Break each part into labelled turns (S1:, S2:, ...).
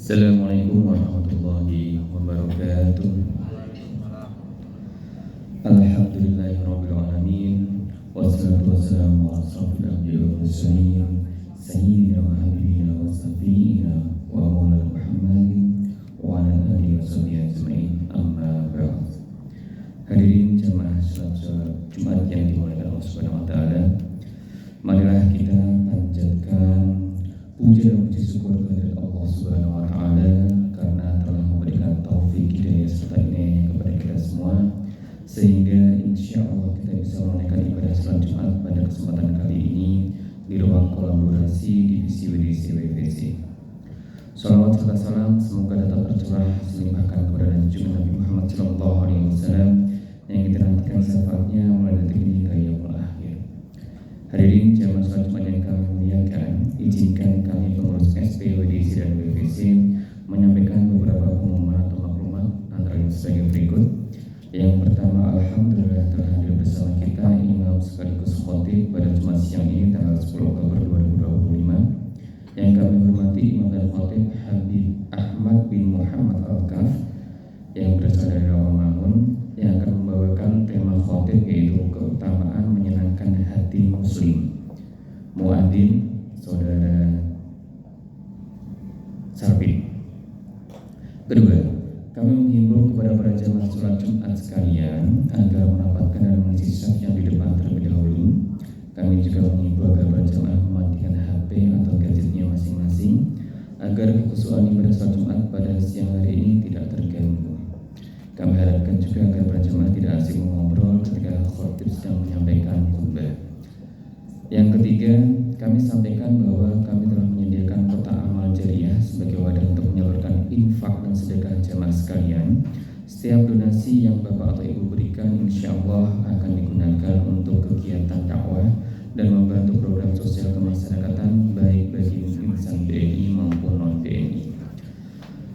S1: Assalamualaikum warahmatullahi wabarakatuh. Alhamdulillahirabbil alamin. Wassalatu wassalamu ala asyrofil anbiya'i wal mursalin sayyidina wa habibina wa syafi'ina wa maulana Muhammadin wa ala alihi washabihi ajmain. Amma ba'd. Hadirin jamaah salat Jumat yang dimuliakan Allah Subhanahu wa taala. Marilah kita panjatkan puja dan puji syukur kehadirat Allah Subhanahu wa taala karena telah memberikan taufik hidayah serta inayah kepada kita semua, sehingga insya Allah kita bisa menunaikan ibadah salat Jumat pada kesempatan kali ini di ruang kolaborasi divisi WDC WVC. Salawat serta salam semoga tetap tercurah selimpahkan kepada junjungan Nabi Muhammad SAW yang kita nantikan syafaatnya mulai detik ini hingga yaumul akhir. Hadirin jamaah salat Jumat yang kami muliakan, izinkan kami pengurus SP, WDC dan WVC menyampaikan beberapa pengumuman atau maklumat antara lain sebagai berikut. Yang pertama, alhamdulillah telah hadir bersama kita imam sekaligus khatib pada Jumat siang ini tanggal 10 Oktober 2025 yang kami hormati imam dan khatib Habib Ahmad bin Muhammad Al-Kaf yang berasal dari Rawamangun, yang akan membawakan tema khatib yaitu keutamaan menyenangkan hati muslim. Muadzin Saudara Sarpin. Kedua, kami menghimbau kepada para jamaah sholat Jumat sekalian agar merapatkan dan mengisi saf yang di depan terlebih dahulu. Kami juga menghimbau agar para jamaah mematikan HP atau gadgetnya masing-masing agar kekhusyuan ibadah sholat Jumat pada siang hari ini tidak terganggu. Kami harapkan juga agar para jamaah tidak asik mengobrol ketika khatib sedang menyampaikan khutbah. Yang ketiga, kami sampaikan bahwa kami telah menyediakan kotak amal jariah sebagai wadah untuk menyalurkan infak dan sedekah jamaah sekalian. Setiap donasi yang Bapak atau Ibu berikan insya Allah akan digunakan untuk kegiatan dakwah dan membantu program sosial kemasyarakatan baik bagi insan BNI maupun non-BNI.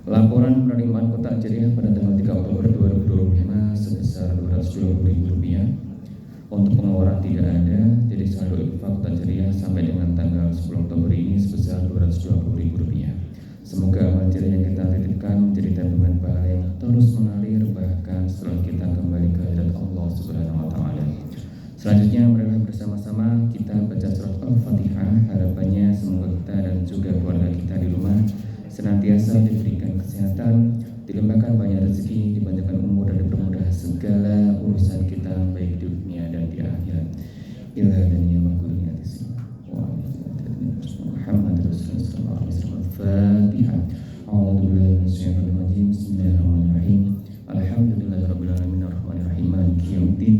S1: Laporan penerimaan kotak jariah pada tanggal 3 Oktober 2025 sebesar Rp220.000. Untuk pengeluaran tidak ada, jadi saldo infak kotak jariah sampai dengan tanggal 10 Oktober ini sebesar Rp220.000. Semoga amal jariah yang kita titipkan menjadi tabungan pahala yang terus mengalir bahkan setelah kita kembali ke hadirat Allah Subhanahu wa taala. Selanjutnya marilah bersama-sama kita baca surat Al-Fatihah. Harapannya semoga kita dan juga keluarga kita di rumah senantiasa diberikan kesehatan, dilimpahkan banyak rezeki, dipanjangkan umur dan dipermudah segala urusan kita baik di dunia dan di akhirat. Ila dan ya maghfirna wa Muhammad Rasulullah sallallahu alaihi Fatihah. A'udzubillahi minasyaitonir rajim. Bismillahirrahmanirrahim. Alhamdulillahirabbil alamin arrahmanir rahim maliki yaumiddin.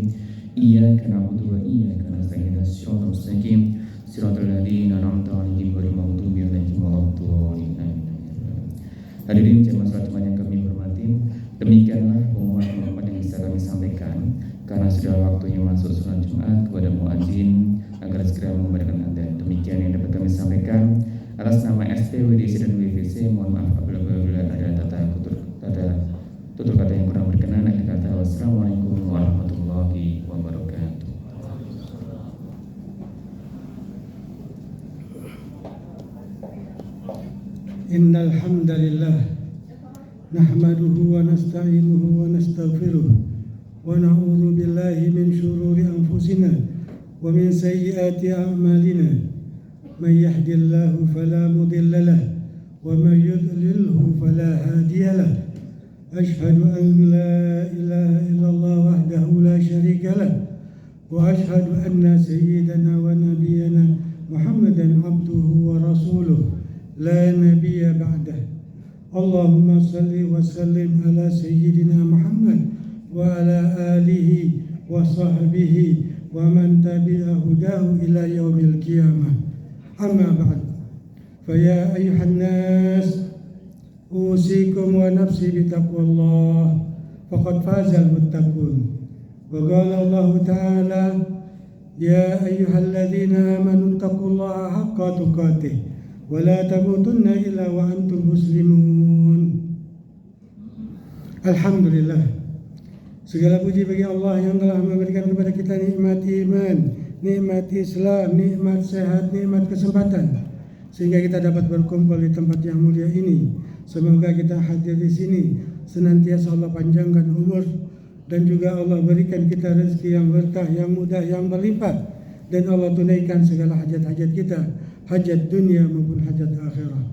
S1: Iyyaka na'budu wa iyyaka nasta'in. Shiratal mustaqim. Shiratal ladzina an'amta 'alaihim ghairil maghdubi 'alaihim waladdallin. Hadirin jemaah salat Jumat yang kami hormati, demikianlah pengumuman yang bisa kami sampaikan. Karena sudah waktunya masuk sholat Jumat, kepada muadzin agar segera mengumandangkan adzan. Demikian yang dapat kami sampaikan atas nama SP, WDC dan WVC. Mohon maaf apabila ada tutur kata yang kurang berkenan. Akhir kata, wassalamualaikum warahmatullahi wabarakatuh.
S2: Innal hamdalillah nahmaduhu wa nasta'inuhu wa nastaghfiruh wa na'udzu billahi min shururi anfusina wa min sayyiati a'malina. May yahdihillahu fala mudilla lahu wa may yudlilhu fala hadiya lahu. Ashhadu an la ilaha illallah wahdahu la syarika lahu wa ashhadu anna sayyidana wa nabiyyana Muhammadan abduhu wa rasuluh la nabiyya ba'dah. Allahumma salli wa sallim ala sayyidina Muhammad wa ala alihi wa sahbihi wa man tabi'a hudahu ila yaumil qiyamah. Amma ba'd. Fa ya ayyuhan nas usikum wa nafsi bi taqwallah faqad fazal muttaqun. Wa qala Allah ta'ala ya ayyuhalladzina amanu taqullaha haqqa tuqatih wa la tamutunna illa wa antum muslimun. Alhamdulillah, segala puji bagi Allah yang telah memberikan kepada kita nikmat iman, nikmat Islam, nikmat sehat, nikmat kesempatan, sehingga kita dapat berkumpul di tempat yang mulia ini Semoga kita hadir di sini senantiasa Allah panjangkan umur dan juga Allah berikan kita rezeki yang berkah, yang mudah, yang berlimpah, dan Allah tunaikan segala hajat-hajat kita, hajat dunia maupun hajat akhirah.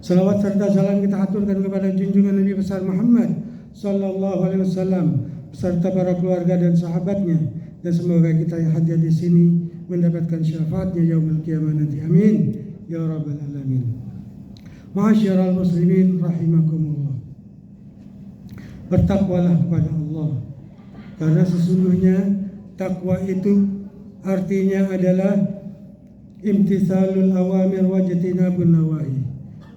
S2: Salawat serta salam kita aturkan kepada junjungan Nabi besar Muhammad sallallahu alaihi wasallam beserta para keluarga dan sahabatnya, dan semoga kita yang hadir di sini mendapatkan syafaatnya yaumul qiyamah nanti. Amin ya rabbal alamin. Ma'asyiral muslimin rahimakumullah. Bertakwalah kepada Allah, karena sesungguhnya takwa itu artinya adalah imtithalul awamir wajtinabun nawahi,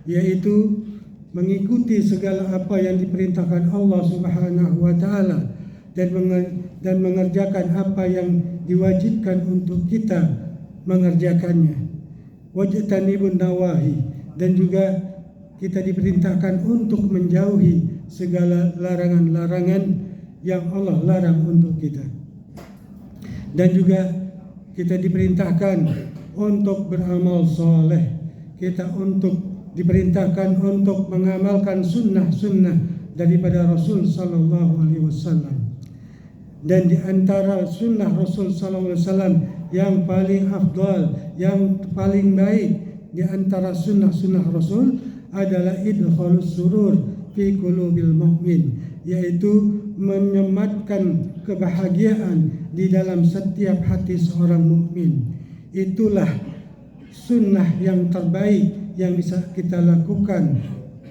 S2: yaitu mengikuti segala apa yang diperintahkan Allah Subhanahu wa taala dan mengerjakan apa yang diwajibkan untuk kita mengerjakannya. Wajtanibun nawahi, dan juga kita diperintahkan untuk menjauhi segala larangan-larangan yang Allah larang untuk kita. Dan juga kita diperintahkan untuk beramal soleh. Kita diperintahkan untuk mengamalkan sunnah-sunnah daripada Rasul sallallahu alaihi wasallam. Dan di antara sunnah Rasul sallallahu alaihi wasallam yang paling afdal, yang paling baik di antara sunnah-sunnah Rasul adalah idkhalus surur fi qulubil mu'min, yaitu menyematkan kebahagiaan di dalam setiap hati seorang mukmin. Itulah sunnah yang terbaik yang bisa kita lakukan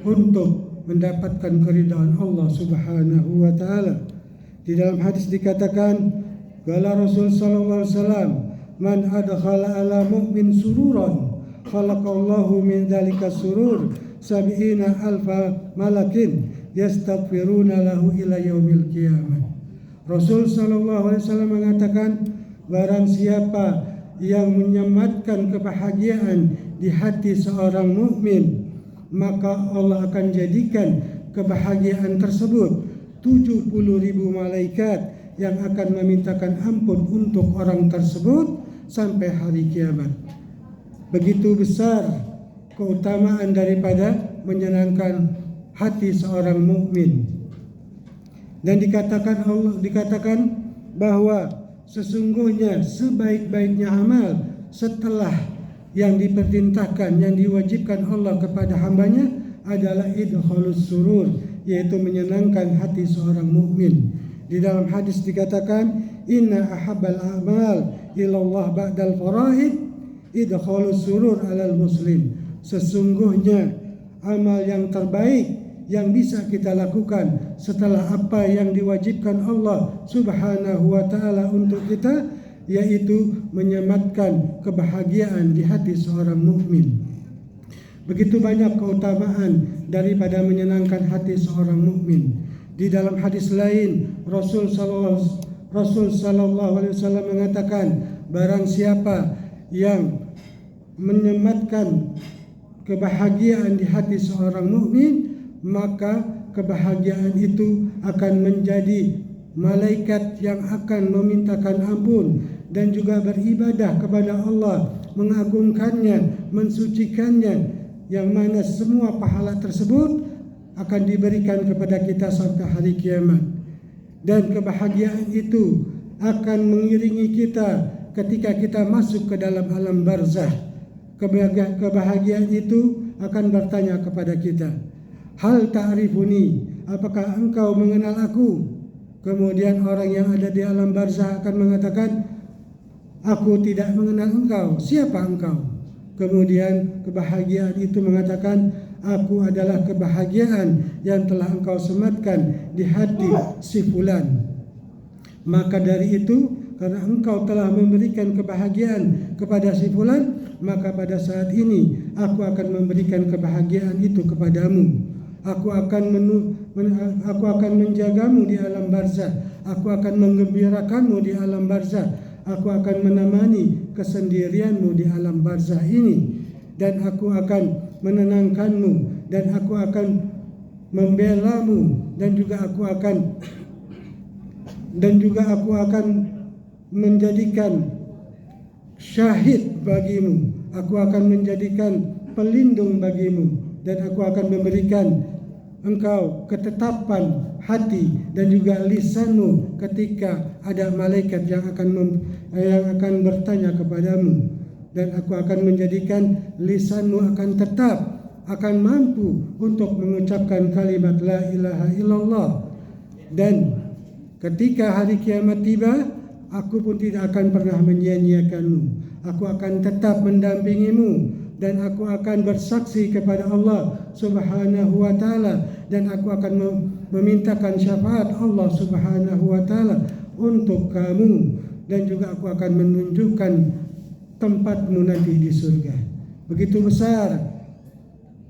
S2: untuk mendapatkan keridhaan Allah Subhanahu wa taala. Di dalam hadis dikatakan, qala Rasul sallallahu alaihi wasallam, man adkhala ala mu'min sururan khalaqallahu min dzalika surur 70,000 malakin yastaghfiruna lahu ila yaumil qiyamah. Rasul sallallahu alaihi wasallam mengatakan, barang siapa yang menyematkan kebahagiaan di hati seorang mukmin, maka Allah akan jadikan kebahagiaan tersebut 70.000 malaikat yang akan memintakan ampun untuk orang tersebut sampai hari kiamat. Begitu besar keutamaan daripada menyenangkan hati seorang mukmin. Dan dikatakan bahwa sesungguhnya sebaik-baiknya amal setelah yang diperintahkan, yang diwajibkan Allah kepada hambanya adalah idkhalus surur, yaitu menyenangkan hati seorang mukmin. Di dalam hadis dikatakan, inna ahabbal a'mal ilallah ba'dal faraid idkhalus surur alal muslim. Sesungguhnya amal yang terbaik yang bisa kita lakukan setelah apa yang diwajibkan Allah Subhanahu wa taala untuk kita, yaitu menyematkan kebahagiaan di hati seorang mukmin. Begitu banyak keutamaan daripada menyenangkan hati seorang mukmin. Di dalam hadis lain Rasul sallallahu alaihi wasallam mengatakan, barang siapa yang menyematkan kebahagiaan di hati seorang mukmin, maka kebahagiaan itu akan menjadi malaikat yang akan memintakan ampun dan juga beribadah kepada Allah, mengagungkannya, mensucikannya, yang mana semua pahala tersebut akan diberikan kepada kita sampai hari kiamat. Dan kebahagiaan itu akan mengiringi kita ketika kita masuk ke dalam alam barzah. Kebahagiaan itu akan bertanya kepada kita, hal ta'rifuni, apakah engkau mengenal aku? Kemudian orang yang ada di alam barzah akan mengatakan, aku tidak mengenal engkau, siapa engkau? Kemudian kebahagiaan itu mengatakan, aku adalah kebahagiaan yang telah engkau sematkan di hati si fulan. Maka dari itu, karena engkau telah memberikan kebahagiaan kepada si fulan, maka pada saat ini aku akan memberikan kebahagiaan itu kepadamu. Aku akan menjagamu di alam barzah. Aku akan menggembirakanmu di alam barzah. Aku akan menemani kesendirianmu di alam barzah ini, dan aku akan menenangkanmu, dan aku akan membelamu, dan juga aku akan menjadikan syahid bagimu. Aku akan menjadikan pelindung bagimu dan aku akan memberikan engkau ketetapan hati dan juga lisanmu ketika ada malaikat yang akan bertanya kepadamu, dan aku akan menjadikan lisanmu akan tetap akan mampu untuk mengucapkan kalimat la ilaha illallah. Dan ketika hari kiamat tiba, aku pun tidak akan pernah menyia-nyiakanmu. Aku akan tetap mendampingimu, dan aku akan bersaksi kepada Allah Subhanahu wa taala, dan aku akan memintakan syafaat Allah Subhanahu wa taala untuk kamu, dan juga aku akan menunjukkan tempatmu nanti di surga. Begitu besar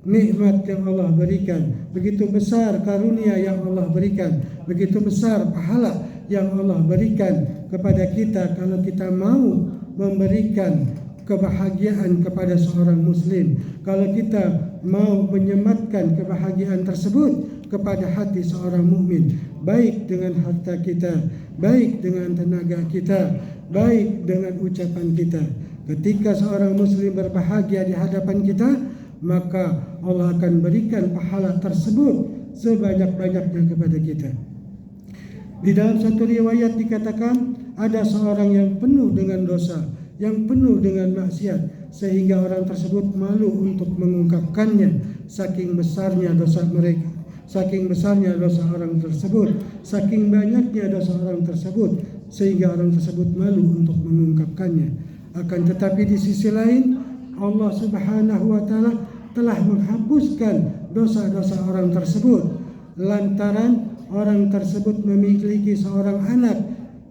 S2: nikmat yang Allah berikan, begitu besar karunia yang Allah berikan, begitu besar pahala yang Allah berikan kepada kita kalau kita mau memberikan kebahagiaan kepada seorang muslim, kalau kita mau menyematkan kebahagiaan tersebut kepada hati seorang mukmin, baik dengan harta kita, baik dengan tenaga kita, baik dengan ucapan kita. Ketika seorang muslim berbahagia di hadapan kita, maka Allah akan berikan pahala tersebut sebanyak-banyaknya kepada kita. Di dalam satu riwayat dikatakan ada seorang yang penuh dengan dosa, yang penuh dengan maksiat, sehingga orang tersebut malu untuk mengungkapkannya, saking besarnya dosa mereka, saking besarnya dosa orang tersebut, saking banyaknya dosa orang tersebut, sehingga orang tersebut malu untuk mengungkapkannya. Akan tetapi di sisi lain, Allah Subhanahu wa taala telah menghapuskan dosa-dosa orang tersebut, lantaran orang tersebut memiliki seorang anak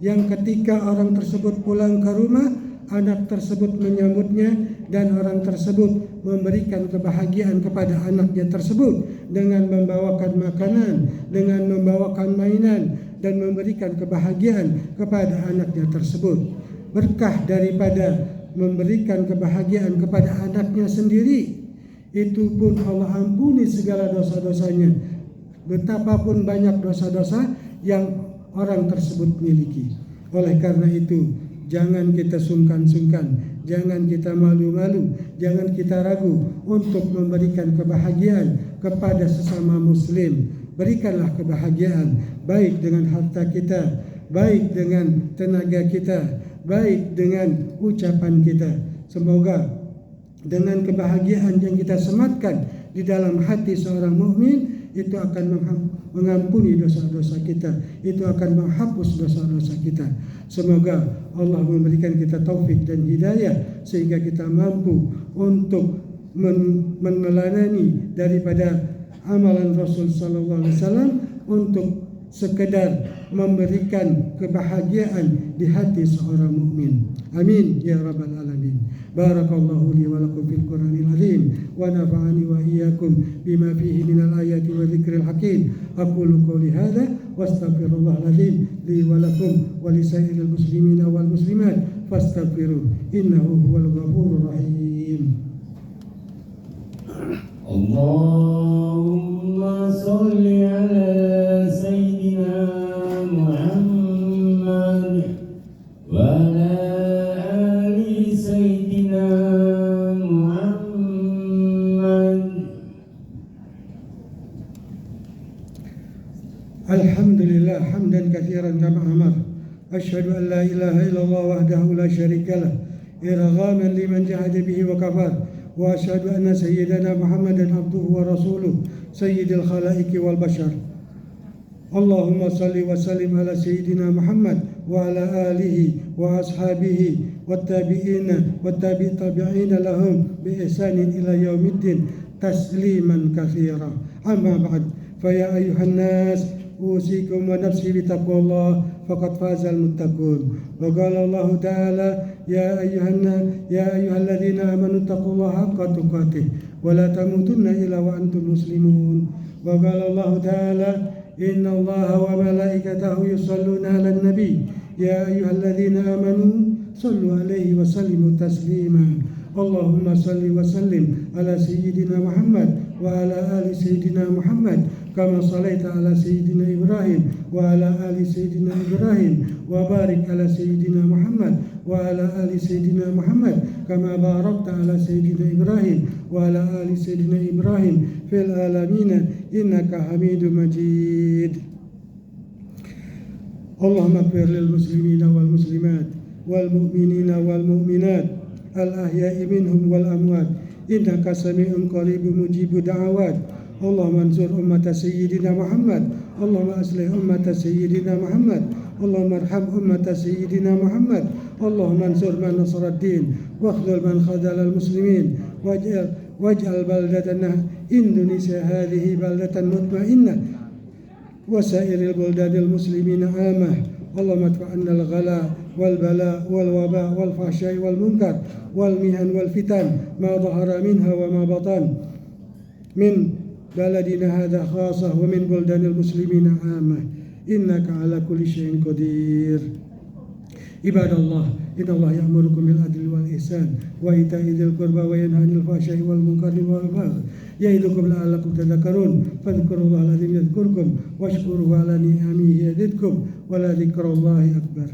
S2: yang ketika orang tersebut pulang ke rumah, anak tersebut menyambutnya, dan orang tersebut memberikan kebahagiaan kepada anaknya tersebut dengan membawakan makanan, dengan membawakan mainan, dan memberikan kebahagiaan kepada anaknya tersebut. Berkah daripada memberikan kebahagiaan kepada anaknya sendiri, itu pun Allah ampuni segala dosa-dosanya, betapapun banyak dosa-dosa yang orang tersebut miliki. Oleh karena itu, jangan kita sungkan-sungkan, jangan kita malu-malu, jangan kita ragu untuk memberikan kebahagiaan kepada sesama muslim. Berikanlah kebahagiaan, baik dengan harta kita, baik dengan tenaga kita, baik dengan ucapan kita. Semoga dengan kebahagiaan yang kita sematkan di dalam hati seorang mukmin, itu akan mengampuni dosa-dosa kita, itu akan menghapus dosa-dosa kita. Semoga Allah memberikan kita taufik dan hidayah sehingga kita mampu untuk meneladani daripada amalan Rasul sallallahu alaihi wasallam untuk sekedar memberikan kebahagiaan di hati seorang mukmin. Amin ya rabbal alamin. Barakallahu li wa lakum fil Qur'anil azim wa nafa'ani wa iyyakum bima fihi minal ayati wa dzikril hakim. Aqulu qouli hadza wa astaghfirullahal azim li wa lakum wa li sairil muslimina wal muslimat fastaghfiruh innahu huwal ghafurur rahim.
S3: Allahumma shalli ala sayyidina Muhammad wa ala ali sayyidina Muhammad.
S2: Alhamdulillah hamdan katsiran kama amar. Asyhadu an la ilaha illallah wahdahu la syarikalah irghaman liman jahada bihi wa kafar. Wa asyhadu anna sayyidana Muhammadan abduhu wa rasuluh sayyidil khalaiqi wal bashar. Allahumma salli wa sallim ala sayyidina Muhammad wa ala alihi wa ashabihi wat tabi'ina wat tabi'ina lahum bi ihsanin ila yaumiddin tasliman katsira. Amma ba'd, fa ya ayyuhan nas usikum wa nafsi bi taqwallah faqad fazal muttaqun. Wa qala Allah ta'ala ya ayyuhalladzina amanu taqullaha haqqa tuqatih wa la tamutunna illa wa antum muslimun. Wa qala Allah ta'ala inna Allaha wa malaikatahu yusalluna 'alan nabi ya ayyuhalladzina amanu sallu alaihi wa sallimu taslima. اللهم صل وسلم على سيدنا محمد وعلى آل سيدنا محمد كما صليت على سيدنا إبراهيم وعلى آل سيدنا إبراهيم وبارك على سيدنا محمد وعلى آل سيدنا محمد كما باركت على سيدنا إبراهيم وعلى آل سيدنا إبراهيم في العالمين إنك حميد مجيد. اللهم اغفر للمسلمين والمسلمات والمؤمنين والمؤمنات الأحياء منهم والأموات إنك سميع قريب مجيب دعوات. اللهم انصر أمة سيدنا محمد، اللهم أصلح أمة سيدنا محمد، اللهم ارحم أمة سيدنا محمد، اللهم انصر من نصر الدين واخذل من خذل المسلمين واجعل بلدتنا إندونيسيا هذه بلدة مطمئنة وسائر البلدان المسلمين عامة. اللهم ادفع عنا الغلاء والبلاء والوباء والفحشاء والمنكر والمهن والفتن ما ظهر منها وما بطن من بلدنا هذا خاصة ومن بلدان المسلمين عامة إنك على كل شيء قدير. عباد الله إن الله يأمركم بالعدل والإحسان وإيتاء ذي القربى وينهى عن الفحشاء والمنكر والبغي يعظكم لعلكم تذكرون فاذكروا الله العظيم يذكركم واشكروه على نعمه يزدكم ولذكر الله أكبر.